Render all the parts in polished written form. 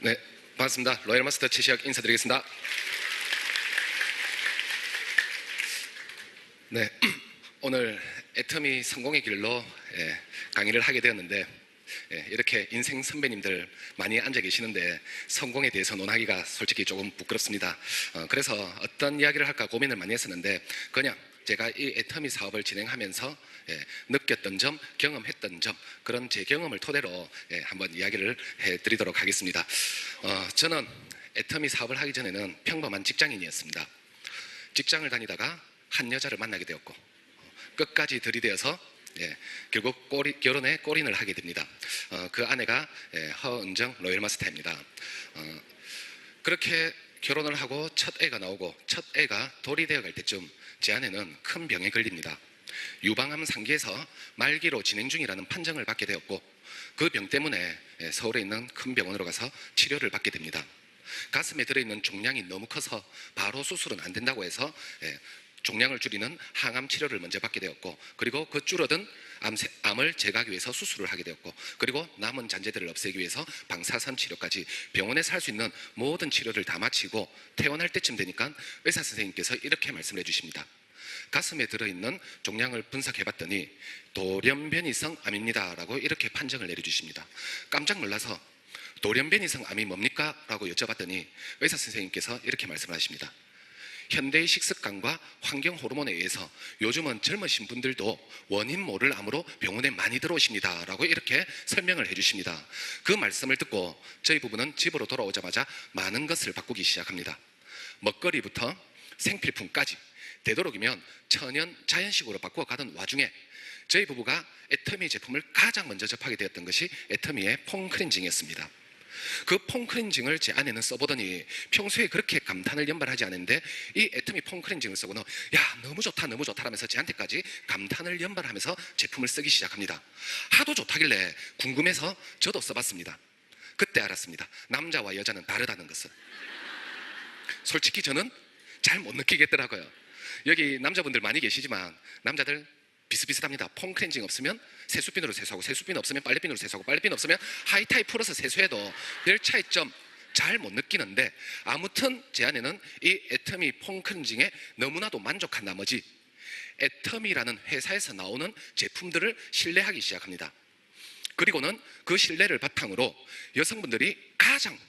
네, 반갑습니다. 로얄마스터 최시혁 인사드리겠습니다. 네, 오늘 애터미 성공의 길로 강의를 하게 되었는데 이렇게 인생 선배님들 많이 앉아 계시는데 성공에 대해서 논하기가 솔직히 조금 부끄럽습니다. 그래서 어떤 이야기를 할까 고민을 많이 했었는데 그냥 제가 이 애터미 사업을 진행하면서 느꼈던 점, 경험했던 점, 그런 제 경험을 토대로 한번 이야기를 해드리도록 하겠습니다. 저는 애터미 사업을 하기 전에는 평범한 직장인이었습니다. 직장을 다니다가 한 여자를 만나게 되었고 끝까지 들이대어서 결국 결혼에 골인을 하게 됩니다. 그 아내가 허은정 로얄마스터입니다. 그렇게 결혼을 하고 첫 애가 나오고 첫 애가 돌이 되어 갈 때쯤 제 아내는 큰 병에 걸립니다. 유방암 3기에서 말기로 진행 중이라는 판정을 받게 되었고 그 병 때문에 서울에 있는 큰 병원으로 가서 치료를 받게 됩니다. 가슴에 들어있는 종양이 너무 커서 바로 수술은 안 된다고 해서 종양을 줄이는 항암 치료를 먼저 받게 되었고 그리고 그 줄어든 암을 제거하기 위해서 수술을 하게 되었고 그리고 남은 잔재들을 없애기 위해서 방사선 치료까지 병원에서 할 수 있는 모든 치료를 다 마치고 퇴원할 때쯤 되니까 의사 선생님께서 이렇게 말씀을 해주십니다. 가슴에 들어있는 종양을 분석해봤더니 돌연변이성 암입니다 라고 이렇게 판정을 내려주십니다. 깜짝 놀라서 돌연변이성 암이 뭡니까? 라고 여쭤봤더니 의사 선생님께서 이렇게 말씀을 하십니다. 현대의 식습관과 환경 호르몬에 의해서 요즘은 젊으신 분들도 원인 모를 암으로 병원에 많이 들어오십니다 라고 이렇게 설명을 해주십니다. 그 말씀을 듣고 저희 부부는 집으로 돌아오자마자 많은 것을 바꾸기 시작합니다. 먹거리부터 생필품까지 되도록이면 천연 자연식으로 바꾸어가던 와중에 저희 부부가 애터미 제품을 가장 먼저 접하게 되었던 것이 애터미의 폼클렌징이었습니다. 그 폼클렌징을 제 아내는 써보더니 평소에 그렇게 감탄을 연발하지 않았는데 이 애터미 폼클렌징을 쓰고는 야 너무 좋다 너무 좋다 하면서 저한테까지 감탄을 연발하면서 제품을 쓰기 시작합니다. 하도 좋다길래 궁금해서 저도 써봤습니다. 그때 알았습니다. 남자와 여자는 다르다는 것을. 솔직히 저는 잘 못 느끼겠더라고요. 여기 남자분들 많이 계시지만 남자들 비슷비슷합니다. 폼클렌징 없으면 세수핀으로 세수하고 세수핀 없으면 빨래핀으로 세수하고 빨래핀 없으면 하이타입 풀어서 세수해도 별 차이점 잘 못 느끼는데 아무튼 제 아내는 이 애터미 폼클렌징에 너무나도 만족한 나머지 애터미라는 회사에서 나오는 제품들을 신뢰하기 시작합니다. 그리고는 그 신뢰를 바탕으로 여성분들이 가장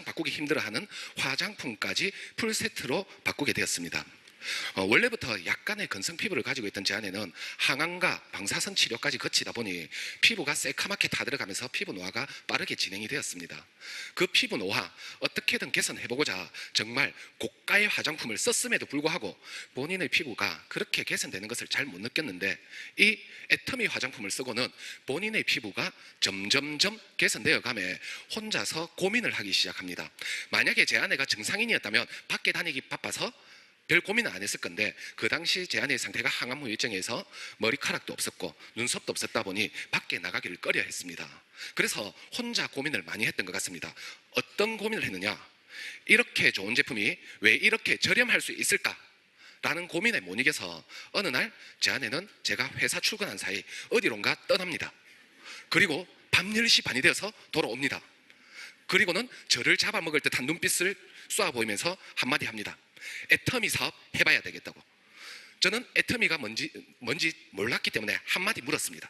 바꾸기 힘들어하는 화장품까지 풀세트로 바꾸게 되었습니다. 원래부터 약간의 건성 피부를 가지고 있던 제 아내는 항암과 방사선 치료까지 거치다 보니 피부가 새카맣게 타들어가면서 피부 노화가 빠르게 진행이 되었습니다. 그 피부 노화 어떻게든 개선해보고자 정말 고가의 화장품을 썼음에도 불구하고 본인의 피부가 그렇게 개선되는 것을 잘 못 느꼈는데 이 애터미 화장품을 쓰고는 본인의 피부가 점점점 개선되어 가며 혼자서 고민을 하기 시작합니다. 만약에 제 아내가 정상인이었다면 밖에 다니기 바빠서 별 고민은 안 했을 건데 그 당시 제 아내의 상태가 항암 후유증에서 머리카락도 없었고 눈썹도 없었다 보니 밖에 나가기를 꺼려 했습니다. 그래서 혼자 고민을 많이 했던 것 같습니다. 어떤 고민을 했느냐, 이렇게 좋은 제품이 왜 이렇게 저렴할 수 있을까? 라는 고민에 못 이겨서 어느 날 제 아내는 제가 회사 출근한 사이 어디론가 떠납니다. 그리고 밤 10시 반이 되어서 돌아옵니다. 그리고는 저를 잡아먹을 듯한 눈빛을 쏘아 보이면서 한마디 합니다. 애터미 사업 해봐야 되겠다고. 저는 애터미가 뭔지 몰랐기 때문에 한마디 물었습니다.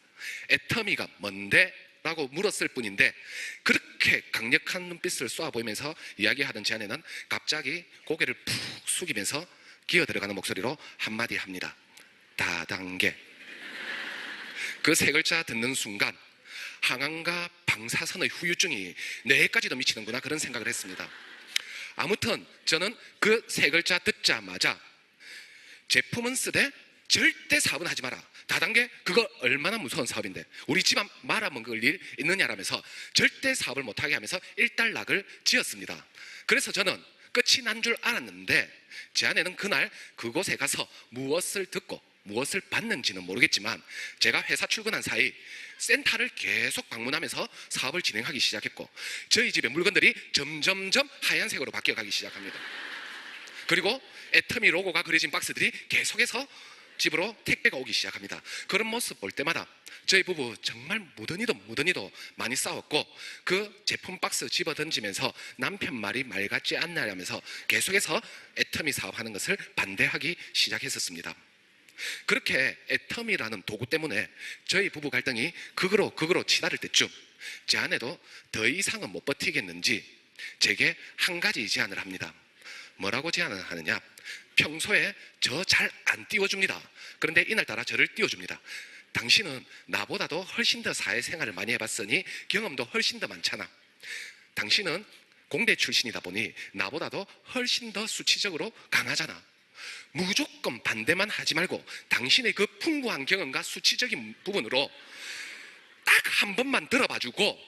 애터미가 뭔데? 라고 물었을 뿐인데 그렇게 강력한 눈빛을 쏘아 보이면서 이야기하던 제 아내는 갑자기 고개를 푹 숙이면서 기어 들어가는 목소리로 한마디 합니다. 다단계. 그 세 글자 듣는 순간 항암과 방사선의 후유증이 뇌에까지도 미치는구나 그런 생각을 했습니다. 아무튼 저는 그 세 글자 듣자마자 제품은 쓰되 절대 사업은 하지 마라. 다단계 그거 얼마나 무서운 사업인데 우리 집 앞 말아먹을 일 있느냐라면서 절대 사업을 못하게 하면서 일단락을 지었습니다. 그래서 저는 끝이 난 줄 알았는데 제 아내는 그날 그곳에 가서 무엇을 듣고 무엇을 받는지는 모르겠지만 제가 회사 출근한 사이 센터를 계속 방문하면서 사업을 진행하기 시작했고 저희 집의 물건들이 점점점 하얀색으로 바뀌어가기 시작합니다. 그리고 애터미 로고가 그려진 박스들이 계속해서 집으로 택배가 오기 시작합니다. 그런 모습 볼 때마다 저희 부부 정말 무더니도 많이 싸웠고, 그 제품 박스 집어 던지면서 남편 말이 말 같지 않나라면서 계속해서 애터미 사업하는 것을 반대하기 시작했었습니다. 그렇게 애터미라는 도구 때문에 저희 부부 갈등이 극으로 치달을 때쯤 제 아내도 더 이상은 못 버티겠는지 제게 한 가지 제안을 합니다. 뭐라고 제안을 하느냐? 평소에 저 잘 안 띄워줍니다. 그런데 이날따라 저를 띄워줍니다. 당신은 나보다도 훨씬 더 사회생활을 많이 해봤으니 경험도 훨씬 더 많잖아. 당신은 공대 출신이다 보니 나보다도 훨씬 더 수치적으로 강하잖아. 무조건 반대만 하지 말고 당신의 그 풍부한 경험과 수치적인 부분으로 딱 한 번만 들어봐주고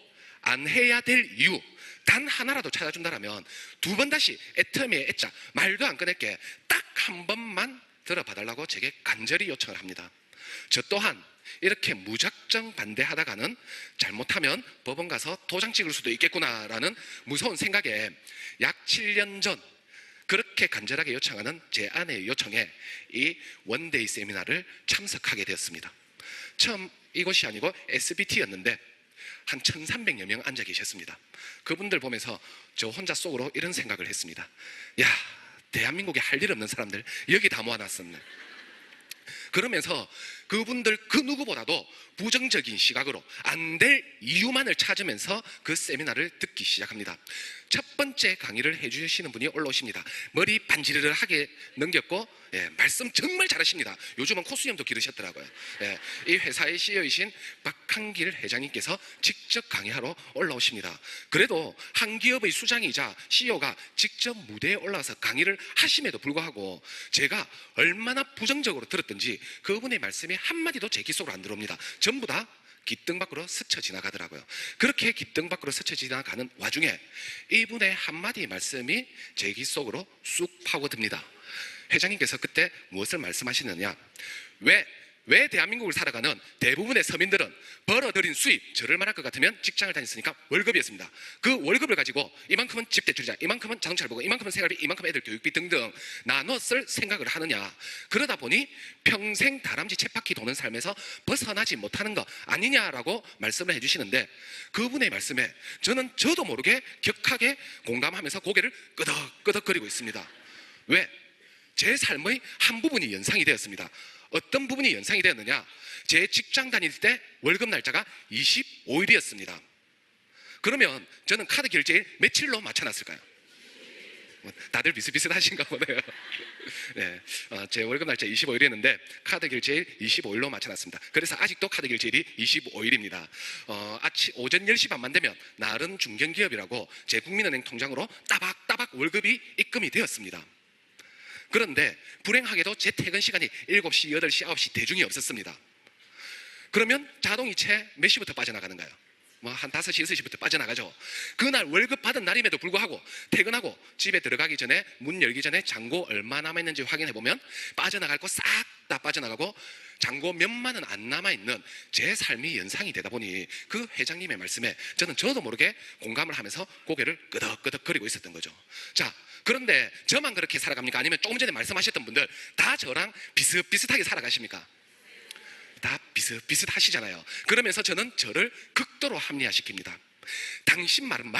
안 해야 될 이유 단 하나라도 찾아준다라면 두 번 다시 애터미의 애자 말도 안 꺼낼게 딱 한 번만 들어봐달라고 제게 간절히 요청을 합니다. 저 또한 이렇게 무작정 반대하다가는 잘못하면 법원 가서 도장 찍을 수도 있겠구나라는 무서운 생각에 약 7년 전 그렇게 간절하게 요청하는 제 아내의 요청에 이 원데이 세미나를 참석하게 되었습니다. 처음 이곳이 아니고 SBT였는데 한 1,300여 명 앉아 계셨습니다. 그분들 보면서 저 혼자 속으로 이런 생각을 했습니다. 야, 대한민국에 할 일 없는 사람들 여기 다 모아놨었네. 그러면서 그분들 그 누구보다도 부정적인 시각으로 안 될 이유만을 찾으면서 그 세미나를 듣기 시작합니다. 첫 번째 강의를 해주시는 분이 올라오십니다. 머리 반지르르하게 넘겼고 말씀 정말 잘하십니다. 요즘은 콧수염도 기르셨더라고요. 이 회사의 CEO이신 박한길 회장님께서 직접 강의하러 올라오십니다. 그래도 한 기업의 수장이자 CEO가 직접 무대에 올라와서 강의를 하심에도 불구하고 제가 얼마나 부정적으로 들었던지 그분의 말씀이 한마디도 제 귀 속으로 안 들어옵니다. 전부 다 깃등 밖으로 스쳐 지나가더라고요. 그렇게 깃등 밖으로 스쳐 지나가는 와중에 이분의 한마디 말씀이 제 귀 속으로 쑥 파고듭니다. 회장님께서 그때 무엇을 말씀하시느냐? 왜 대한민국을 살아가는 대부분의 서민들은 벌어들인 수입, 저를 말할 것 같으면 직장을 다녔으니까 월급이었습니다. 그 월급을 가지고 이만큼은 집대출이자, 이만큼은 자동차를 보고, 이만큼은 생활비, 이만큼 애들 교육비 등등 나눠 쓸 생각을 하느냐. 그러다 보니 평생 다람쥐 쳇바퀴 도는 삶에서 벗어나지 못하는 거 아니냐라고 말씀을 해주시는데, 그분의 말씀에 저도 모르게 격하게 공감하면서 고개를 끄덕끄덕거리고 있습니다. 왜? 제 삶의 한 부분이 연상이 되었습니다. 어떤 부분이 연상이 되었느냐? 제 직장 다닐 때 월급 날짜가 25일이었습니다. 그러면 저는 카드 결제일 며칠로 맞춰놨을까요? 다들 비슷비슷하신가 보네요. 네, 제 월급 날짜 25일이었는데 카드 결제일 25일로 맞춰놨습니다. 그래서 아직도 카드 결제일이 25일입니다. 오전 10시 반만 되면 나른 중견기업이라고 제 국민은행 통장으로 따박따박 월급이 입금이 되었습니다. 그런데 불행하게도 제 퇴근 시간이 7시, 8시, 9시 대중이 없었습니다. 그러면 자동이체 몇 시부터 빠져나가는가요? 한 5시, 6시부터 빠져나가죠. 그날 월급 받은 날임에도 불구하고 퇴근하고 집에 들어가기 전에 문 열기 전에 잔고 얼마 남아있는지 확인해보면 빠져나갈 거 싹 다 빠져나가고 잔고 몇만 원 안 남아있는 제 삶이 연상이 되다 보니 그 회장님의 말씀에 저도 모르게 공감을 하면서 고개를 끄덕끄덕거리고 있었던 거죠. 자, 그런데 저만 그렇게 살아갑니까? 아니면 조금 전에 말씀하셨던 분들 다 저랑 비슷비슷하게 살아가십니까? 다 비슷하시잖아요. 그러면서 저는 저를 극도로 합리화시킵니다. 당신 말은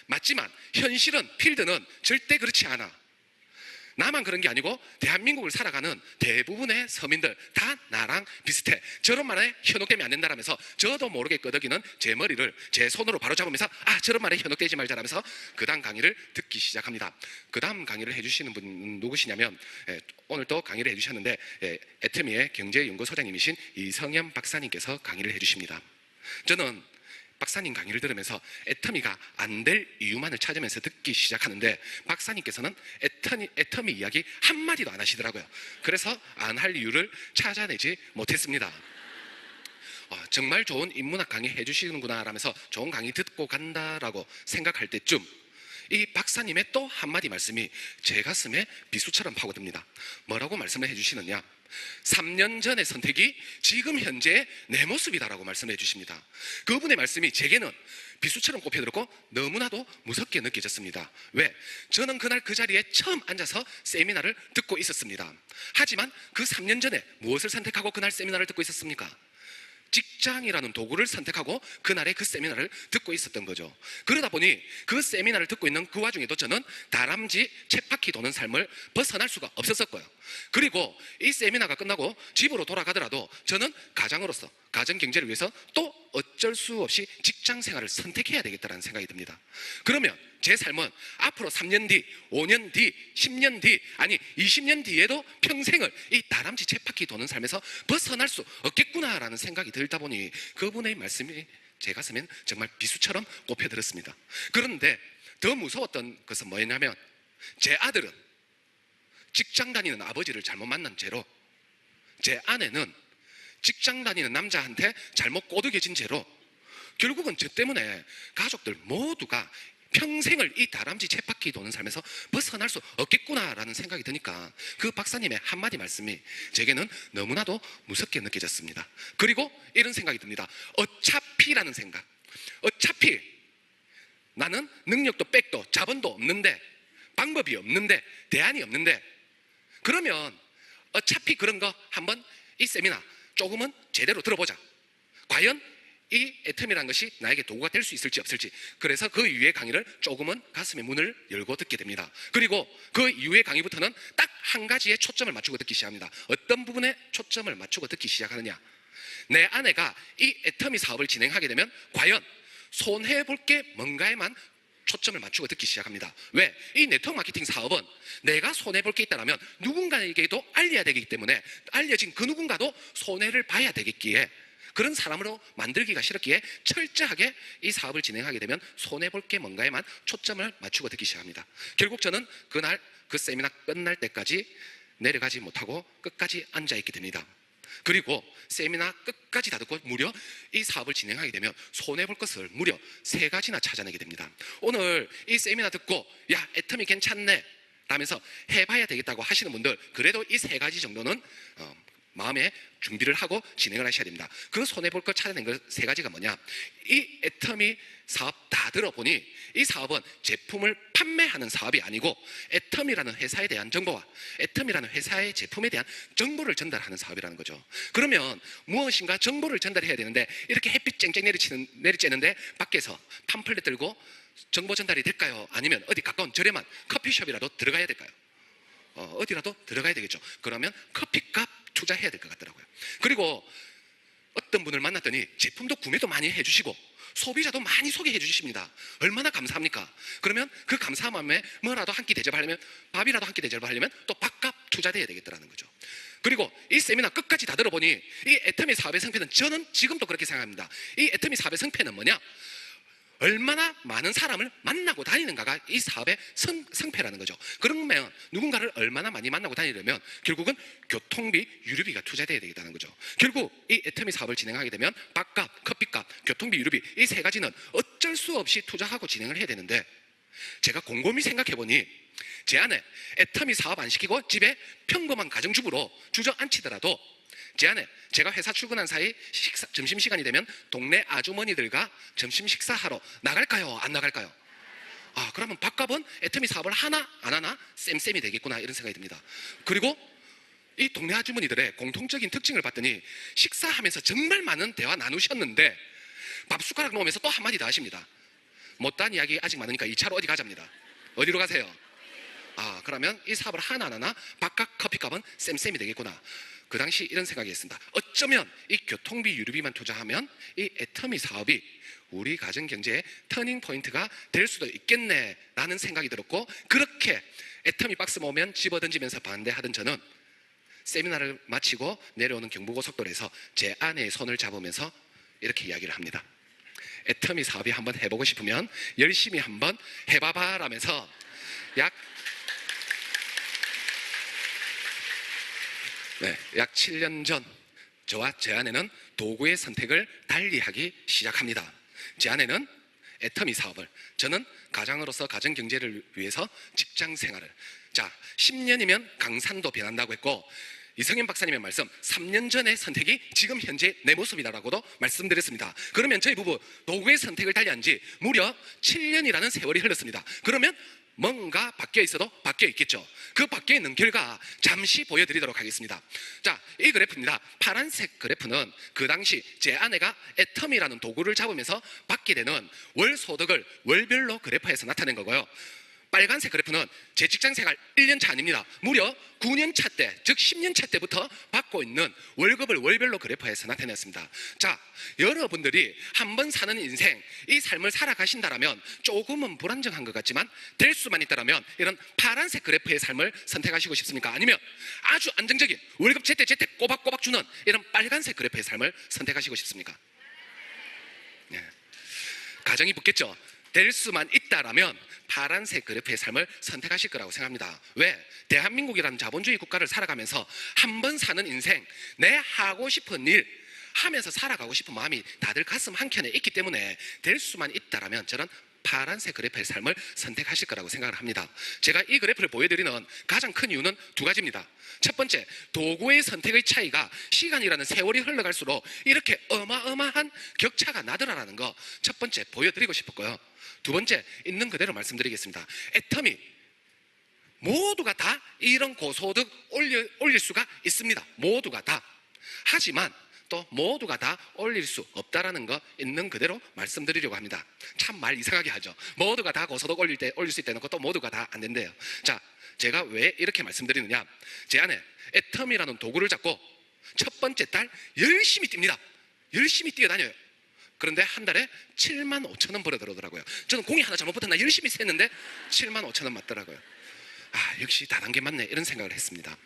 맞지만 현실은, 필드는 절대 그렇지 않아. 나만 그런 게 아니고 대한민국을 살아가는 대부분의 서민들 다 나랑 비슷해. 저런 말에 현혹되면 안 된다라면서 저도 모르게 끄덕이는 제 머리를 제 손으로 바로 잡으면서 저런 말에 현혹되지 말자라면서 그 다음 강의를 듣기 시작합니다. 그 다음 강의를 해주시는 분은 누구시냐면 오늘 또 강의를 해주셨는데 애터미의 경제연구소장님이신 이성현 박사님께서 강의를 해주십니다. 저는 박사님 강의를 들으면서 애터미가 안 될 이유만을 찾으면서 듣기 시작하는데 박사님께서는 애터미 이야기 한마디도 안 하시더라고요. 그래서 안 할 이유를 찾아내지 못했습니다. 정말 좋은 인문학 강의 해주시는구나 라면서 좋은 강의 듣고 간다라고 생각할 때쯤 이 박사님의 또 한마디 말씀이 제 가슴에 비수처럼 파고듭니다. 뭐라고 말씀을 해주시느냐? 3년 전의 선택이 지금 현재 내 모습이다라고 말씀해 주십니다. 그분의 말씀이 제게는 비수처럼 꼽혀들었고 너무나도 무섭게 느껴졌습니다. 왜? 저는 그날 그 자리에 처음 앉아서 세미나를 듣고 있었습니다. 하지만 그 3년 전에 무엇을 선택하고 그날 세미나를 듣고 있었습니까? 직장이라는 도구를 선택하고 그날의 그 세미나를 듣고 있었던 거죠. 그러다 보니 그 세미나를 듣고 있는 그 와중에도 저는 다람쥐 쳇바퀴 도는 삶을 벗어날 수가 없었고요. 그리고 이 세미나가 끝나고 집으로 돌아가더라도 저는 가장으로서 가정 경제를 위해서 또 어쩔 수 없이 직장 생활을 선택해야 되겠다는 생각이 듭니다. 그러면 제 삶은 앞으로 3년 뒤, 5년 뒤, 10년 뒤, 아니 20년 뒤에도 평생을 이 다람쥐 쳇바퀴 도는 삶에서 벗어날 수 없겠구나라는 생각이 들다 보니 그분의 말씀이 제 가슴엔 정말 비수처럼 꼽혀들었습니다. 그런데 더 무서웠던 것은 뭐냐면 제 아들은 직장 다니는 아버지를 잘못 만난 채로, 제 아내는 직장 다니는 남자한테 잘못 꼬드겨진 채로 결국은 저 때문에 가족들 모두가 평생을 이 다람쥐 쳇바퀴 도는 삶에서 벗어날 수 없겠구나라는 생각이 드니까 그 박사님의 한마디 말씀이 제게는 너무나도 무섭게 느껴졌습니다. 그리고 이런 생각이 듭니다. 어차피라는 생각. 어차피 나는 능력도 백도 자본도 없는데, 방법이 없는데, 대안이 없는데, 그러면 어차피 그런 거 한번 이 세미나 조금은 제대로 들어보자. 과연 이 애텀이라는 것이 나에게 도구가 될 수 있을지 없을지. 그래서 그 이후의 강의를 조금은 가슴의 문을 열고 듣게 됩니다. 그리고 그 이후의 강의부터는 딱 한 가지에 초점을 맞추고 듣기 시작합니다. 어떤 부분에 초점을 맞추고 듣기 시작하느냐, 내 아내가 이 애터미 사업을 진행하게 되면 과연 손해볼 게 뭔가에만 초점을 맞추고 듣기 시작합니다. 왜? 이 네트워크 마케팅 사업은 내가 손해볼 게 있다면 누군가에게도 알려야 되기 때문에 알려진 그 누군가도 손해를 봐야 되겠기에, 그런 사람으로 만들기가 싫었기에 철저하게 이 사업을 진행하게 되면 손해볼 게 뭔가에만 초점을 맞추고 듣기 시작합니다. 결국 저는 그날 그 세미나 끝날 때까지 내려가지 못하고 끝까지 앉아있게 됩니다. 그리고 세미나 끝까지 다 듣고 무려 이 사업을 진행하게 되면 손해볼 것을 무려 3가지나 찾아내게 됩니다. 오늘 이 세미나 듣고 야 애텀이 괜찮네 라면서 해봐야 되겠다고 하시는 분들, 그래도 이 3가지 정도는 마음에 준비를 하고 진행을 하셔야 됩니다. 그 손해볼 걸 찾아낸 것 3가지가 뭐냐, 이 애터미 사업 다 들어보니 이 사업은 제품을 판매하는 사업이 아니고 애터미라는 회사에 대한 정보와 애터미라는 회사의 제품에 대한 정보를 전달하는 사업이라는 거죠. 그러면 무엇인가 정보를 전달해야 되는데 이렇게 햇빛 쨍쨍 내리쬐는데 밖에서 팜플렛 들고 정보 전달이 될까요? 아니면 어디 가까운 저렴한 커피숍이라도 들어가야 될까요? 어디라도 들어가야 되겠죠. 그러면 커피값 투자해야 될 것 같더라고요. 그리고 어떤 분을 만났더니 제품도 구매도 많이 해주시고 소비자도 많이 소개해 주십니다. 얼마나 감사합니까? 그러면 그 감사한 마음에 뭐라도 한 끼 대접하려면, 밥이라도 한 끼 대접하려면 또 밥값 투자돼야 되겠더라는 거죠. 그리고 이 세미나 끝까지 다 들어보니 이 애터미 사업의 성패는, 저는 지금도 그렇게 생각합니다. 이 애터미 사업의 성패는 뭐냐? 얼마나 많은 사람을 만나고 다니는가가 이 사업의 성패라는 거죠. 그러면 누군가를 얼마나 많이 만나고 다니려면 결국은 교통비, 유류비가 투자돼야 되겠다는 거죠. 결국 이 애터미 사업을 진행하게 되면 밥값, 커피값, 교통비, 유류비 이 3가지는 어쩔 수 없이 투자하고 진행을 해야 되는데, 제가 곰곰이 생각해보니 제 아내 애터미 사업 안 시키고 집에 평범한 가정주부로 주저앉히더라도 제 아내, 제가 회사 출근한 사이 점심시간이 되면 동네 아주머니들과 점심 식사하러 나갈까요? 안 나갈까요? 그러면 밥값은 애터미 사업을 하나 안 하나 쌤쌤이 되겠구나 이런 생각이 듭니다. 그리고 이 동네 아주머니들의 공통적인 특징을 봤더니 식사하면서 정말 많은 대화 나누셨는데 밥 숟가락 놓으면서 또 한마디 더 하십니다. 못다한 이야기 아직 많으니까 2차로 어디 가자입니다. 어디로 가세요? 그러면 이 사업을 하나 안 하나 밥값 커피값은 쌤쌤이 되겠구나. 그 당시 이런 생각이 했습니다. 어쩌면 이 교통비 유류비만 투자하면 이 애터미 사업이 우리 가정 경제의 터닝 포인트가 될 수도 있겠네라는 생각이 들었고, 그렇게 애터미 박스 모으면 집어던지면서 반대하던 저는 세미나를 마치고 내려오는 경부고속도로에서 제 아내의 손을 잡으면서 이렇게 이야기를 합니다. 애터미 사업이 한번 해보고 싶으면 열심히 한번 해봐봐 라면서 약 7년 전 저와 제 아내는 도구의 선택을 달리하기 시작합니다. 제 아내는 애터미 사업을, 저는 가장으로서 가정 경제를 위해서 직장 생활을. 10년이면 강산도 변한다고 했고 이성현 박사님의 말씀, 3년 전의 선택이 지금 현재 내 모습이다라고도 말씀드렸습니다. 그러면 저희 부부 도구의 선택을 달리한 지 무려 7년이라는 세월이 흘렀습니다. 그러면 뭔가 바뀌어 있어도 바뀌어 있겠죠. 그 바뀌어 있는 결과 잠시 보여드리도록 하겠습니다. 자, 이 그래프입니다. 파란색 그래프는 그 당시 제 아내가 애텀이라는 도구를 잡으면서 받게 되는 월 소득을 월별로 그래프에서 나타낸 거고요. 빨간색 그래프는 제 직장 생활 1년 차 아닙니다. 무려 9년 차 때, 즉 10년 차 때부터 받고 있는 월급을 월별로 그래프에서 나타냈습니다. 자, 여러분들이 한번 사는 인생, 이 삶을 살아가신다라면 조금은 불안정한 것 같지만 될 수만 있다라면 이런 파란색 그래프의 삶을 선택하시고 싶습니까? 아니면 아주 안정적인 월급 제때 꼬박꼬박 주는 이런 빨간색 그래프의 삶을 선택하시고 싶습니까? 네. 가정이 붙겠죠. 될 수만 있다라면 파란색 그래프의 삶을 선택하실 거라고 생각합니다. 왜? 대한민국이라는 자본주의 국가를 살아가면서 한 번 사는 인생, 내 하고 싶은 일 하면서 살아가고 싶은 마음이 다들 가슴 한켠에 있기 때문에 될 수만 있다라면 저는 파란색 그래프의 삶을 선택하실 거라고 생각을 합니다. 제가 이 그래프를 보여드리는 가장 큰 이유는 두 가지입니다. 첫 번째, 도구의 선택의 차이가 시간이라는 세월이 흘러갈수록 이렇게 어마어마한 격차가 나더라라는 거 첫 번째 보여드리고 싶었고요. 두 번째, 있는 그대로 말씀드리겠습니다. 애터미 모두가 다 이런 고소득 올릴 수가 있습니다. 모두가 다. 하지만 또 모두가 다 올릴 수 없다라는 거 있는 그대로 말씀드리려고 합니다. 참 말 이상하게 하죠. 모두가 다 고소득 올릴 수 있다는 것도 모두가 다 안 된대요. 자, 제가 왜 이렇게 말씀드리느냐, 제 아내 애텀이라는 도구를 잡고 첫 번째 달 열심히 뜁니다. 열심히 뛰어다녀요. 그런데 한 달에 7만 5천 원 벌어 들어오더라고요. 저는 공이 하나 잘못 붙었나 열심히 셌는데 7만 5천 원 맞더라고요. 아, 역시 다단계 맞네 이런 생각을 했습니다.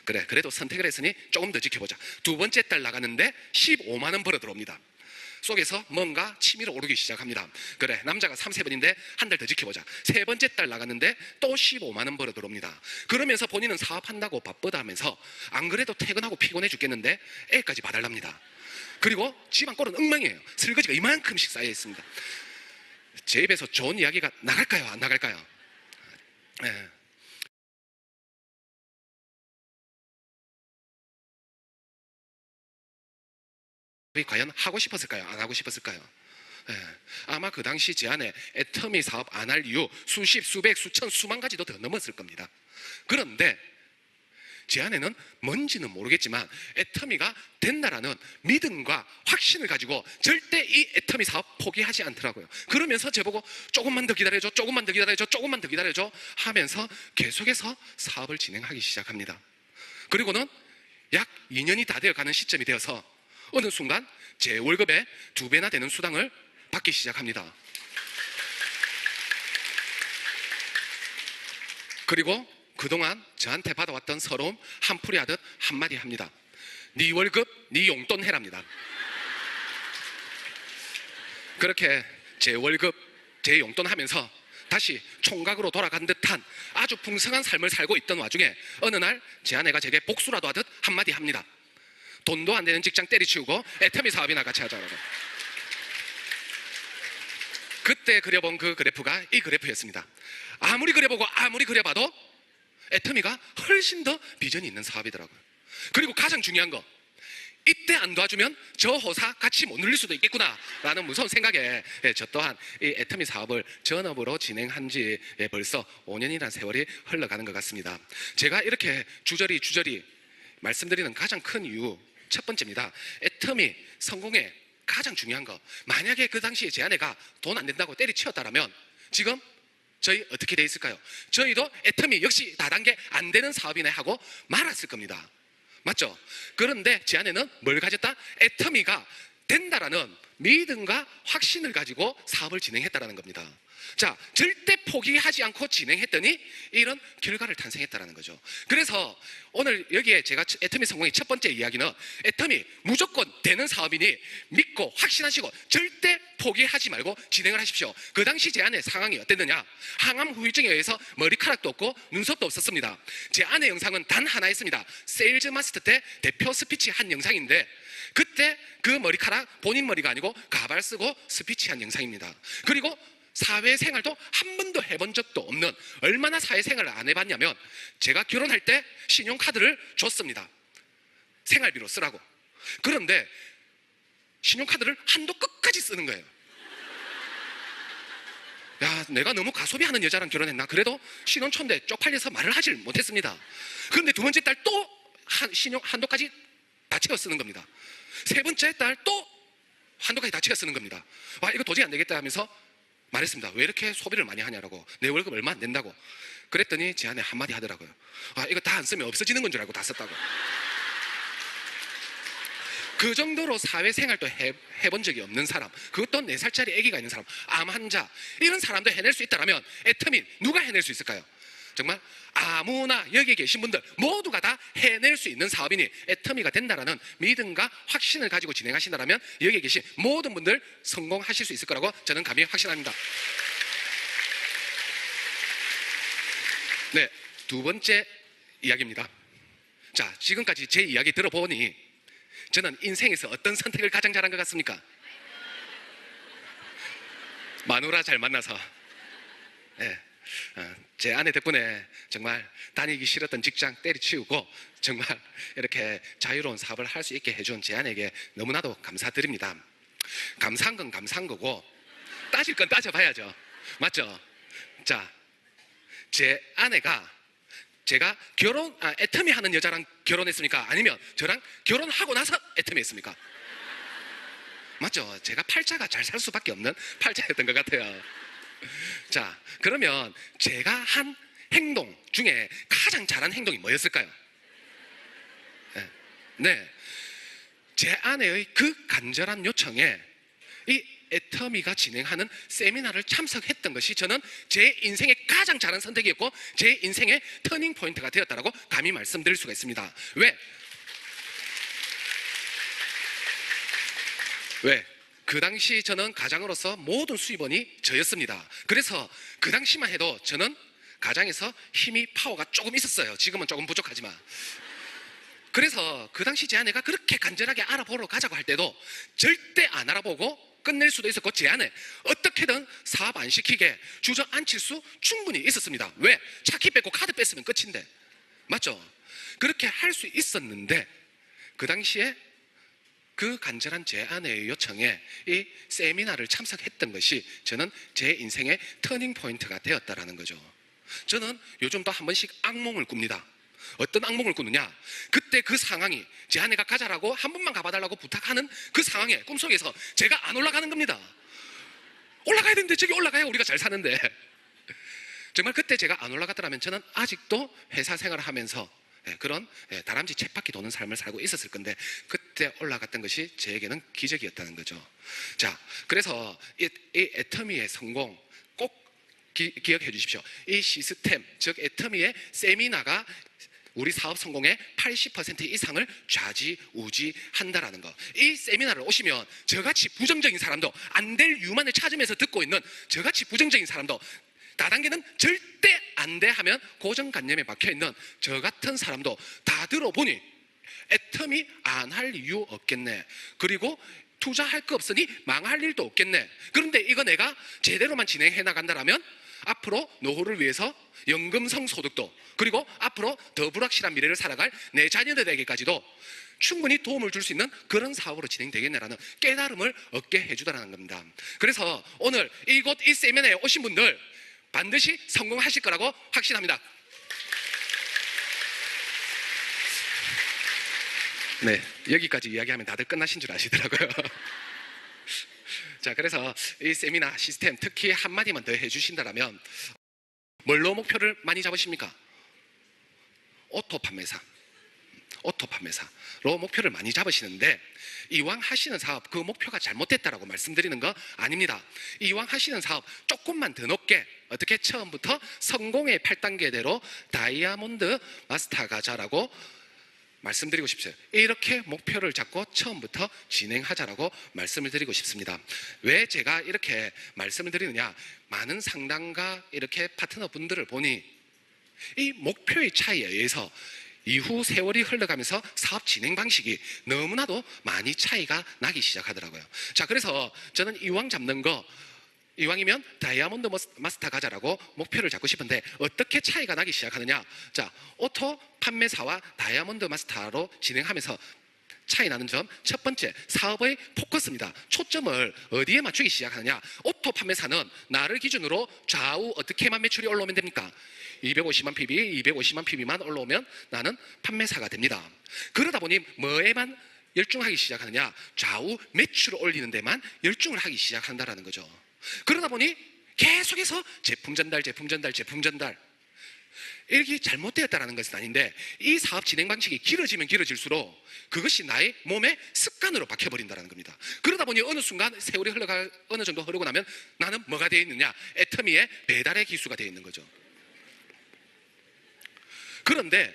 그래, 그래도 선택을 했으니 조금 더 지켜보자. 두 번째 달 나가는데 15만 원 벌어 들어옵니다. 속에서 뭔가 치밀어 오르기 시작합니다. 그래, 남자가 3세번인데 한 달 더 지켜보자. 세 번째 달 나갔는데 또 15만 원 벌어 들어옵니다. 그러면서 본인은 사업한다고 바쁘다 하면서 안 그래도 퇴근하고 피곤해 죽겠는데 애까지 봐달랍니다. 그리고 집안 꼴은 엉망이에요. 설거지가 이만큼씩 쌓여 있습니다. 제 입에서 좋은 이야기가 나갈까요? 안 나갈까요? 네. 과연 하고 싶었을까요? 안 하고 싶었을까요? 네. 아마 그 당시 제 안에 애터미 사업 안 할 이유 수십, 수백, 수천, 수만 가지도 더 넘었을 겁니다. 그런데 제 안에는 뭔지는 모르겠지만 애터미가 된다라는 믿음과 확신을 가지고 절대 이 애터미 사업 포기하지 않더라고요. 그러면서 저보고 조금만 더 기다려줘, 조금만 더 기다려줘, 조금만 더 기다려줘 하면서 계속해서 사업을 진행하기 시작합니다. 그리고는 약 2년이 다 되어가는 시점이 되어서 어느 순간 제 월급의 2배나 되는 수당을 받기 시작합니다. 그리고 그동안 저한테 받아왔던 서러움 한풀이 하듯 한마디 합니다. 네 월급, 네 용돈 해랍니다. 그렇게 제 월급, 제 용돈 하면서 다시 총각으로 돌아간 듯한 아주 풍성한 삶을 살고 있던 와중에 어느 날 제 아내가 제게 복수라도 하듯 한마디 합니다. 돈도 안 되는 직장 때리치우고 애터미 사업이나 같이 하자고. 그때 그려본 그 그래프가 이 그래프였습니다. 아무리 그려보고 아무리 그려봐도 애터미가 훨씬 더 비전이 있는 사업이더라고요. 그리고 가장 중요한 거, 이때 안 도와주면 저 호사 같이 못 누릴 수도 있겠구나 라는 무서운 생각에 저 또한 이 애터미 사업을 전업으로 진행한 지 벌써 5년이라는 세월이 흘러가는 것 같습니다. 제가 이렇게 주저리 말씀드리는 가장 큰 이유 첫 번째입니다. 애터미 성공의 가장 중요한 거, 만약에 그 당시에 제 아내가 돈 안 된다고 때리치웠다라면 지금 저희 어떻게 돼 있을까요? 저희도 애터미 역시 다단계 안 되는 사업이네 하고 말았을 겁니다. 맞죠? 그런데 제 아내는 뭘 가졌다? 애터미가 된다라는 믿음과 확신을 가지고 사업을 진행했다라는 겁니다. 자, 절대 포기하지 않고 진행했더니 이런 결과를 탄생했다라는 거죠. 그래서 오늘 여기에 제가 애터미 성공의 첫 번째 이야기는 애터미 무조건 되는 사업이니 믿고 확신하시고 절대 포기하지 말고 진행을 하십시오. 그 당시 제 아내 상황이 어땠느냐? 항암 후유증에 의해서 머리카락도 없고 눈썹도 없었습니다. 제 아내 영상은 단 하나였습니다. 세일즈 마스터 때 대표 스피치 한 영상인데 그때 그 머리카락 본인 머리가 아니고 가발 쓰고 스피치한 영상입니다. 그리고 사회생활도 한 번도 해본 적도 없는, 얼마나 사회생활을 안 해봤냐면 제가 결혼할 때 신용카드를 줬습니다. 생활비로 쓰라고. 그런데 신용카드를 한도 끝까지 쓰는 거예요. 야, 내가 너무 가소비 하는 여자랑 결혼했나? 그래도 신혼초인데 쪽팔려서 말을 하질 못했습니다. 그런데 두 번째 달 또 신용 한도까지 다 채워 쓰는 겁니다. 세 번째 달 또 한도까지 다 채워 쓰는 겁니다. 와, 이거 도저히 안 되겠다 하면서 말했습니다. 왜 이렇게 소비를 많이 하냐라고. 내 월급 얼마 안 된다고. 그랬더니 제 아내 한마디 하더라고요. 아, 이거 다 안 쓰면 없어지는 건 줄 알고 다 썼다고. 그 정도로 사회생활도 해본 적이 없는 사람, 그것도 4살짜리 아기가 있는 사람, 암 환자, 이런 사람도 해낼 수 있다면 애터미 누가 해낼 수 있을까요? 정말 아무나 여기 계신 분들 모두가 다 해낼 수 있는 사업이니 애터미가 된다라는 믿음과 확신을 가지고 진행하신다면 여기 계신 모든 분들 성공하실 수 있을 거라고 저는 감히 확신합니다. 네, 두 번째 이야기입니다. 자, 지금까지 제 이야기 들어보니 저는 인생에서 어떤 선택을 가장 잘한 것 같습니까? 마누라 잘 만나서, 네, 제 아내 덕분에 정말 다니기 싫었던 직장 때려치우고 정말 이렇게 자유로운 사업을 할 수 있게 해준 제 아내에게 너무나도 감사드립니다. 감사한 건 감사한 거고 따질 건 따져봐야죠. 맞죠? 자, 제 아내가 제가 애터미 하는 여자랑 결혼했습니까? 아니면 저랑 결혼하고 나서 애터미 했습니까? 맞죠? 제가 팔자가 잘 살 수밖에 없는 팔자였던 것 같아요. 자, 그러면 제가 한 행동 중에 가장 잘한 행동이 뭐였을까요? 네, 제 아내의 그 간절한 요청에 이 애터미가 진행하는 세미나를 참석했던 것이 저는 제 인생의 가장 잘한 선택이었고 제 인생의 터닝 포인트가 되었다라고 감히 말씀드릴 수가 있습니다. 왜? 그 당시 저는 가장으로서 모든 수입원이 저였습니다. 그래서 그 당시만 해도 저는 가장에서 힘이 파워가 조금 있었어요. 지금은 조금 부족하지만. 그래서 그 당시 제 아내가 그렇게 간절하게 알아보러 가자고 할 때도 절대 안 알아보고 끝낼 수도 있었고 제 안에 어떻게든 사업 안 시키게 주저앉힐 수 충분히 있었습니다. 왜? 차키 뺏고 카드 뺐으면 끝인데. 맞죠? 그렇게 할 수 있었는데 그 당시에 그 간절한 제 아내의 요청에 이 세미나를 참석했던 것이 저는 제 인생의 터닝 포인트가 되었다라는 거죠. 저는 요즘도 한 번씩 악몽을 꿉니다. 어떤 악몽을 꾸느냐, 그때 그 상황이 제 아내가 가자라고 한 번만 가봐달라고 부탁하는 그 상황에 꿈속에서 제가 안 올라가는 겁니다. 올라가야 되는데 저기 올라가야 우리가 잘 사는데. 정말 그때 제가 안 올라갔더라면 저는 아직도 회사 생활을 하면서 그런 다람쥐 쳇바퀴 도는 삶을 살고 있었을 건데 그때 올라갔던 것이 제게는 기적이었다는 거죠. 자, 그래서 이 애터미의 성공 꼭 기억해 주십시오. 이 시스템, 즉 애터미의 세미나가 우리 사업 성공의 80% 이상을 좌지우지한다라는 거. 이 세미나를 오시면 저같이 부정적인 사람도, 안 될 이유만을 찾으면서 듣고 있는 저같이 부정적인 사람도, 다단계는 절대 안 돼 하면 고정관념에 박혀있는 저 같은 사람도 다 들어보니 애터미 안 할 이유 없겠네. 그리고 투자할 거 없으니 망할 일도 없겠네. 그런데 이거 내가 제대로만 진행해 나간다라면 앞으로 노후를 위해서 연금성 소득도, 그리고 앞으로 더 불확실한 미래를 살아갈 내 자녀들에게까지도 충분히 도움을 줄 수 있는 그런 사업으로 진행되겠네라는 깨달음을 얻게 해주더라는 겁니다. 그래서 오늘 이곳 이 세미나에 오신 분들 반드시 성공하실 거라고 확신합니다. 네, 여기까지 이야기하면 다들 끝나신 줄 아시더라고요. 자, 그래서 이 세미나 시스템 특히 한마디만 더 해주신다면 뭘로 목표를 많이 잡으십니까? 오토 판매사로 목표를 많이 잡으시는데 이왕 하시는 사업 그 목표가 잘못됐다라고 말씀드리는 거 아닙니다. 이왕 하시는 사업 조금만 더 높게, 어떻게 처음부터 성공의 8단계대로 다이아몬드 마스터 가자라고 말씀드리고 싶어요. 이렇게 목표를 잡고 처음부터 진행하자라고 말씀을 드리고 싶습니다. 왜 제가 이렇게 말씀을 드리느냐, 많은 상담가 이렇게 파트너 분들을 보니 이 목표의 차이에 의해서 이후 세월이 흘러가면서 사업 진행 방식이 너무나도 많이 차이가 나기 시작하더라고요. 자, 그래서 저는 이왕 잡는 거 이왕이면 다이아몬드 마스터 가자라고 목표를 잡고 싶은데 어떻게 차이가 나기 시작하느냐? 자, 오토 판매사와 다이아몬드 마스터로 진행하면서 차이 나는 점, 첫 번째, 사업의 포커스입니다. 초점을 어디에 맞추기 시작하느냐? 오토 판매사는 나를 기준으로 좌우 어떻게만 매출이 올라오면 됩니까? 250만 PB, 250만 PB만 올라오면 나는 판매사가 됩니다. 그러다 보니 뭐에만 열중하기 시작하느냐? 좌우 매출을 올리는 데만 열중을 하기 시작한다는 거죠. 그러다 보니 계속해서 제품 전달, 제품 전달, 제품 전달, 이렇게 잘못되었다는 것은 아닌데, 이 사업 진행 방식이 길어지면 길어질수록 그것이 나의 몸의 습관으로 박혀버린다는 겁니다. 그러다 보니 어느 순간 세월이 어느 정도 흐르고 나면 나는 뭐가 되어 있느냐? 애터미의 배달의 기수가 되어 있는 거죠. 그런데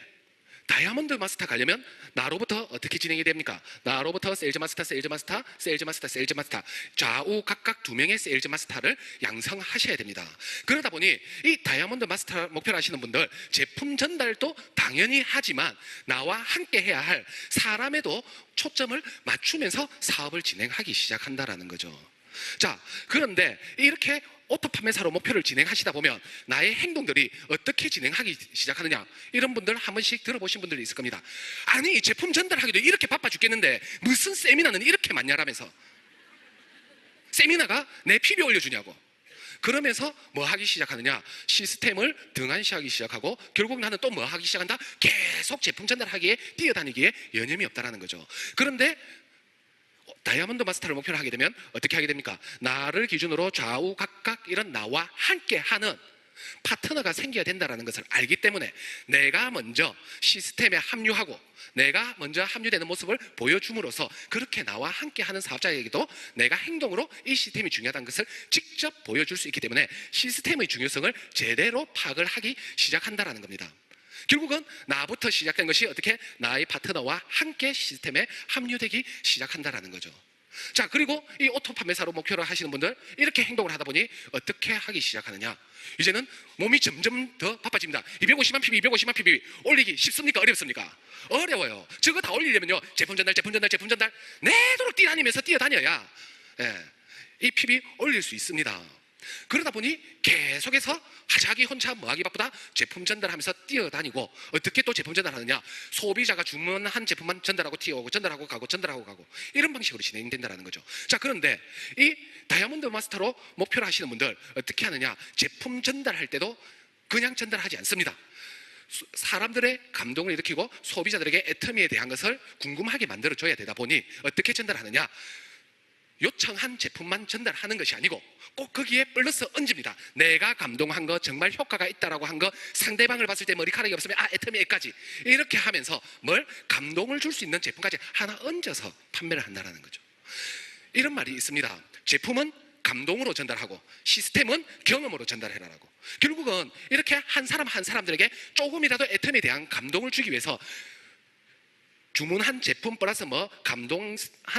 다이아몬드 마스터 가려면 나로부터 어떻게 진행이 됩니까? 나로부터 세일즈 마스터, 세일즈 마스터, 세일즈 마스터, 세일즈 마스터, 좌우 각각 2명의 세일즈 마스터를 양성하셔야 됩니다. 그러다 보니 이 다이아몬드 마스터 목표로 하시는 분들, 제품 전달도 당연히 하지만 나와 함께 해야 할 사람에도 초점을 맞추면서 사업을 진행하기 시작한다는 거죠. 자, 그런데 이렇게 오토 판매사로 목표를 진행하시다 보면 나의 행동들이 어떻게 진행하기 시작하느냐, 이런 분들 한 번씩 들어보신 분들이 있을 겁니다. 아니, 제품 전달하기도 이렇게 바빠 죽겠는데 무슨 세미나는 이렇게 많냐라면서, 세미나가 내 PB 올려주냐고. 그러면서 뭐 하기 시작하느냐? 시스템을 등한시하기 시작하고 결국 나는 또 뭐 하기 시작한다? 계속 제품 전달하기에 뛰어다니기에 여념이 없다라는 거죠. 그런데 다이아몬드 마스터를 목표로 하게 되면 어떻게 하게 됩니까? 나를 기준으로 좌우 각각 이런 나와 함께 하는 파트너가 생겨야 된다는 것을 알기 때문에 내가 먼저 시스템에 합류하고 내가 먼저 합류되는 모습을 보여줌으로써 그렇게 나와 함께 하는 사업자에게도 내가 행동으로 이 시스템이 중요하다는 것을 직접 보여줄 수 있기 때문에 시스템의 중요성을 제대로 파악을 하기 시작한다는 겁니다. 결국은 나부터 시작된 것이 어떻게 나의 파트너와 함께 시스템에 합류되기 시작한다는 거죠. 자, 그리고 이 오토 판매사로 목표를 하시는 분들, 이렇게 행동을 하다 보니 어떻게 하기 시작하느냐? 이제는 몸이 점점 더 바빠집니다. 250만 PB, 250만 PB 올리기 쉽습니까? 어렵습니까? 어려워요. 저거 다 올리려면요, 제품 전달, 제품 전달, 제품 전달 내도록 뛰어다니면서 뛰어다녀야 이 PB 올릴 수 있습니다. 그러다 보니 계속해서 자기 혼자 뭐하기 바쁘다? 제품 전달하면서 뛰어다니고, 어떻게 또 제품 전달하느냐? 소비자가 주문한 제품만 전달하고 튀어오고 전달하고 가고 전달하고 가고, 이런 방식으로 진행된다는 거죠. 자, 그런데 이 다이아몬드 마스터로 목표를 하시는 분들 어떻게 하느냐? 제품 전달할 때도 그냥 전달하지 않습니다. 사람들의 감동을 일으키고 소비자들에게 애터미에 대한 것을 궁금하게 만들어줘야 되다 보니 어떻게 전달하느냐? 요청한 제품만 전달하는 것이 아니고 꼭 거기에 플러스 얹습니다. 내가 감동한 거, 정말 효과가 있다라고 한 거, 상대방을 봤을 때 머리카락이 없으면 애터미에까지, 이렇게 하면서 뭘 감동을 줄 수 있는 제품까지 하나 얹어서 판매를 한다는 거죠. 이런 말이 있습니다. 제품은 감동으로 전달하고 시스템은 경험으로 전달해라라고. 결국은 이렇게 한 사람 한 사람들에게 조금이라도 애터미에 대한 감동을 주기 위해서 주문한 제품 플러스 뭐 감동한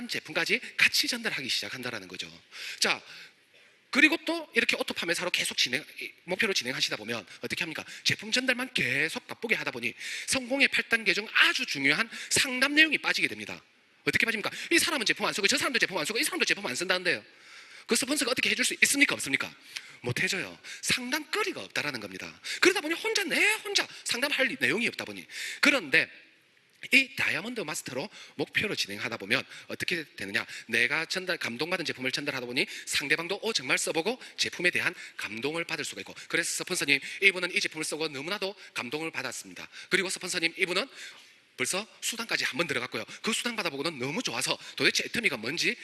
제품까지 같이 전달하기 시작한다는 거죠. 자, 그리고 또 이렇게 오토 판매사로 계속 목표로 진행하시다 보면 어떻게 합니까? 제품 전달만 계속 바쁘게 하다 보니 성공의 8단계 중 아주 중요한 상담 내용이 빠지게 됩니다. 어떻게 빠집니까? 이 사람은 제품 안 쓰고 저 사람도 제품 안 쓰고 이 사람도 제품 안 쓴다는데요. 그 스폰서가 어떻게 해줄 수 있습니까? 없습니까? 못 해줘요. 상담거리가 없다라는 겁니다. 그러다 보니 혼자 상담할 내용이 없다 보니. 그런데 이 다이아몬드 마스터로 목표로 진행하다 보면 어떻게 되느냐? 내가 감동받은 제품을 전달하다 보니 상대방도 정말 써보고 제품에 대한 감동을 받을 수가 있고, 그래서 스폰서님, 이분은 이 제품을 쓰고 너무나도 감동을 받았습니다. 그리고 스폰서님, 이분은 벌써 수당까지 한번 들어갔고요. 그 수당 받아보고는 너무 좋아서 도대체 애터미가 뭔지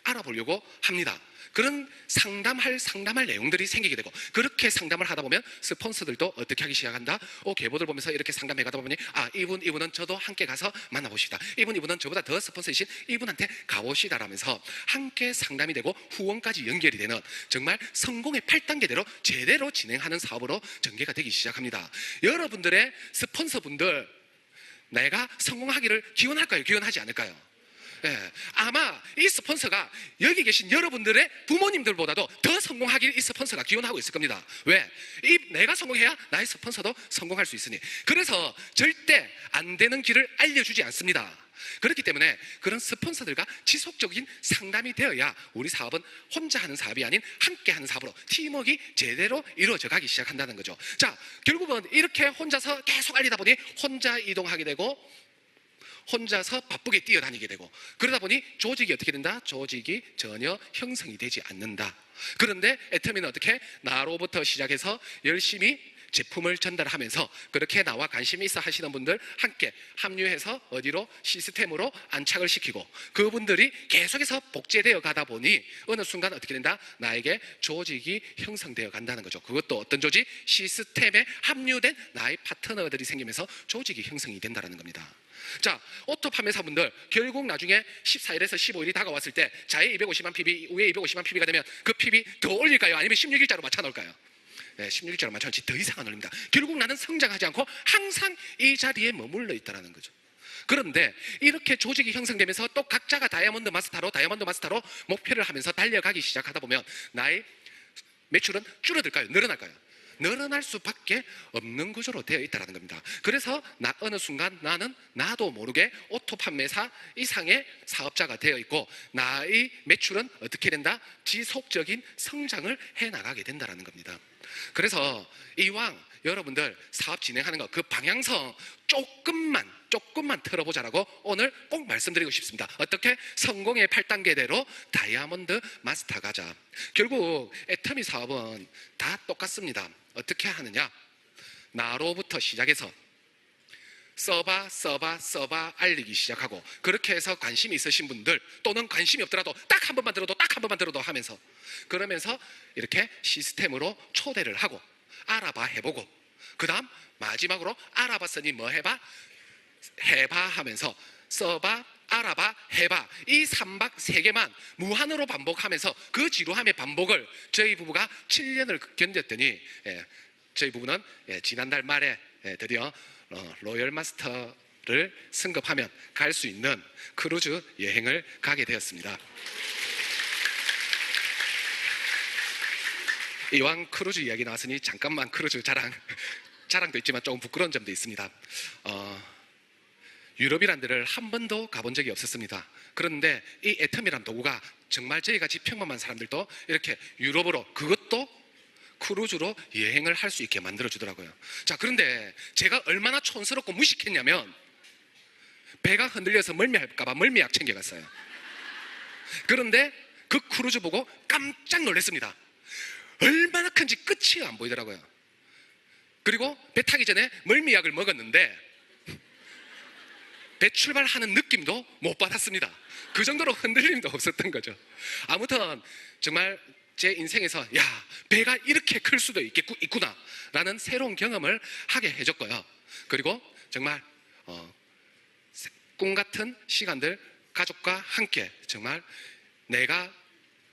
알아보려고 합니다. 그런 상담할 내용들이 생기게 되고, 그렇게 상담을 하다 보면 스폰서들도 어떻게 하기 시작한다? 계보들 보면서 이렇게 상담해 가다 보니 이분은 저도 함께 가서 만나봅시다. 이분은 저보다 더 스폰서이신 이분한테 가봅시다라면서 함께 상담이 되고 후원까지 연결이 되는 정말 성공의 8단계대로 제대로 진행하는 사업으로 전개가 되기 시작합니다. 여러분들의 스폰서분들, 내가 성공하기를 기원할까요? 기원하지 않을까요? 아마 이 스폰서가 여기 계신 여러분들의 부모님들보다도 더 성공하기를 이 스폰서가 기원하고 있을 겁니다. 왜? 내가 성공해야 나의 스폰서도 성공할 수 있으니. 그래서 절대 안 되는 길을 알려주지 않습니다. 그렇기 때문에 그런 스폰서들과 지속적인 상담이 되어야 우리 사업은 혼자 하는 사업이 아닌 함께 하는 사업으로 팀워크가 제대로 이루어져 가기 시작한다는 거죠. 자, 결국은 이렇게 혼자서 계속 알리다 보니 혼자 이동하게 되고 혼자서 바쁘게 뛰어다니게 되고, 그러다 보니 조직이 어떻게 된다? 조직이 전혀 형성이 되지 않는다. 그런데 애터미는 어떻게? 나로부터 시작해서 열심히 제품을 전달하면서 그렇게 나와 관심이 있어 하시는 분들 함께 합류해서 어디로? 시스템으로 안착을 시키고, 그분들이 계속해서 복제되어 가다 보니 어느 순간 어떻게 된다? 나에게 조직이 형성되어 간다는 거죠. 그것도 어떤 조직? 시스템에 합류된 나의 파트너들이 생기면서 조직이 형성이 된다는 겁니다. 자, 오토 판매사분들 결국 나중에 14일에서 15일이 다가왔을 때 자해 250만 PB, 우에 250만 PB가 되면 그 PB 더 올릴까요? 아니면 16일자로 맞춰 놓을까요? 16일자로 맞춰놓지 더 이상 안 올립니다. 결국 나는 성장하지 않고 항상 이 자리에 머물러 있다는 거죠. 그런데 이렇게 조직이 형성되면서 또 각자가 다이아몬드 마스터로 목표를 하면서 달려가기 시작하다 보면 나의 매출은 줄어들까요? 늘어날까요? 늘어날 수밖에 없는 구조로 되어 있다는 겁니다. 그래서 어느 순간 나는 나도 모르게 오토 판매사 이상의 사업자가 되어 있고, 나의 매출은 어떻게 된다? 지속적인 성장을 해나가게 된다는 겁니다. 그래서 이왕 여러분들 사업 진행하는 거 그 방향성 조금만 틀어보자라고 오늘 꼭 말씀드리고 싶습니다. 어떻게? 성공의 8단계대로 다이아몬드 마스터 가자. 결국 애터미 사업은 다 똑같습니다. 어떻게 하느냐? 나로부터 시작해서 써봐 알리기 시작하고, 그렇게 해서 관심이 있으신 분들 또는 관심이 없더라도 딱 한 번만 들어도 하면서, 그러면서 이렇게 시스템으로 초대를 하고 알아봐 해보고, 그 다음 마지막으로 알아봤으니 뭐 해봐 하면서 써봐 알아봐 해봐, 이 3박 3개만 무한으로 반복하면서 그 지루함의 반복을 저희 부부가 7년을 견뎠더니 저희 부부는 지난달 말에 드디어 로열 마스터를 승급하면 갈 수 있는 크루즈 여행을 가게 되었습니다. 이왕 크루즈 이야기 나왔으니 잠깐만 크루즈 자랑도 있지만 조금 부끄러운 점도 있습니다. 유럽이란 데를 한 번도 가본 적이 없었습니다. 그런데 이 애터미란 도구가 정말 저희같이 평범한 사람들도 이렇게 유럽으로, 그것도 크루즈로 여행을 할 수 있게 만들어주더라고요. 자, 그런데 제가 얼마나 촌스럽고 무식했냐면 배가 흔들려서 멀미할까봐 멀미약 챙겨갔어요. 그런데 그 크루즈 보고 깜짝 놀랐습니다. 얼마나 큰지 끝이 안 보이더라고요. 그리고 배 타기 전에 멀미약을 먹었는데 배 출발하는 느낌도 못 받았습니다. 그 정도로 흔들림도 없었던 거죠. 아무튼 정말 제 인생에서 배가 이렇게 클 수도 있구나 라는 새로운 경험을 하게 해줬고요. 그리고 정말 꿈 같은 시간들 가족과 함께, 정말 내가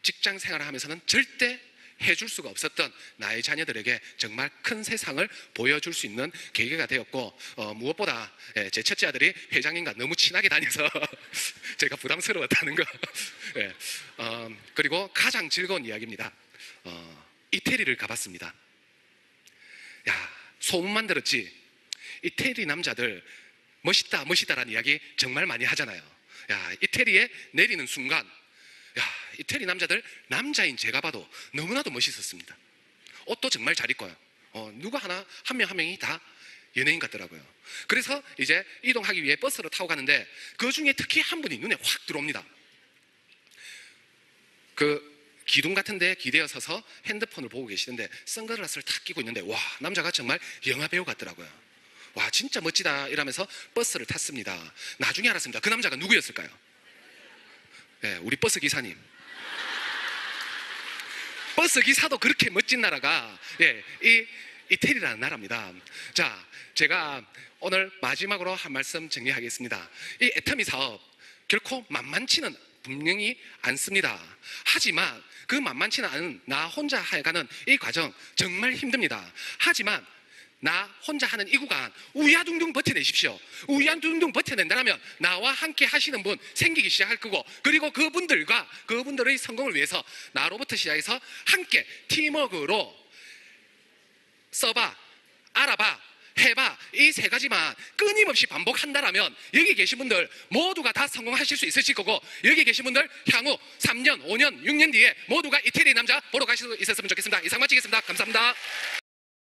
직장 생활을 하면서는 절대 해줄 수가 없었던 나의 자녀들에게 정말 큰 세상을 보여줄 수 있는 계기가 되었고, 무엇보다 제 첫째 아들이 회장님과 너무 친하게 다녀서 제가 부담스러웠다는 거. 그리고 가장 즐거운 이야기입니다. 이태리를 가봤습니다. 소문만 들었지 이태리 남자들 멋있다라는 이야기 정말 많이 하잖아요. 이태리에 내리는 순간 이태리 남자들, 남자인 제가 봐도 너무나도 멋있었습니다. 옷도 정말 잘 입고요. 누가 한 명이 다 연예인 같더라고요. 그래서 이제 이동하기 위해 버스를 타고 가는데 그 중에 특히 한 분이 눈에 확 들어옵니다. 그 기둥 같은 데 기대어 서서 핸드폰을 보고 계시는데 선글라스를 탁 끼고 있는데, 와, 남자가 정말 영화 배우 같더라고요. 와, 진짜 멋지다 이러면서 버스를 탔습니다. 나중에 알았습니다. 그 남자가 누구였을까요? 우리 버스 기사님. 버스 기사도 그렇게 멋진 나라가 이 이태리라는 나라입니다. 자, 제가 오늘 마지막으로 한 말씀 정리하겠습니다. 이 애터미 사업 결코 만만치는 분명히 않습니다. 하지만 그 만만치는 않은 나 혼자 해가는 이 과정 정말 힘듭니다. 하지만 나 혼자 하는 이 구간 우야둥둥 버텨내십시오. 우야둥둥 버텨낸다면 나와 함께 하시는 분 생기기 시작할 거고, 그리고 그분들의 성공을 위해서 나로부터 시작해서 함께 팀워크로 써봐, 알아봐, 해봐. 이 세 가지만 끊임없이 반복한다라면 여기 계신 분들 모두가 다 성공하실 수 있으실 거고, 여기 계신 분들 향후 3년, 5년, 6년 뒤에 모두가 이태리 남자 보러 가실 수 있었으면 좋겠습니다. 이상 마치겠습니다. 감사합니다.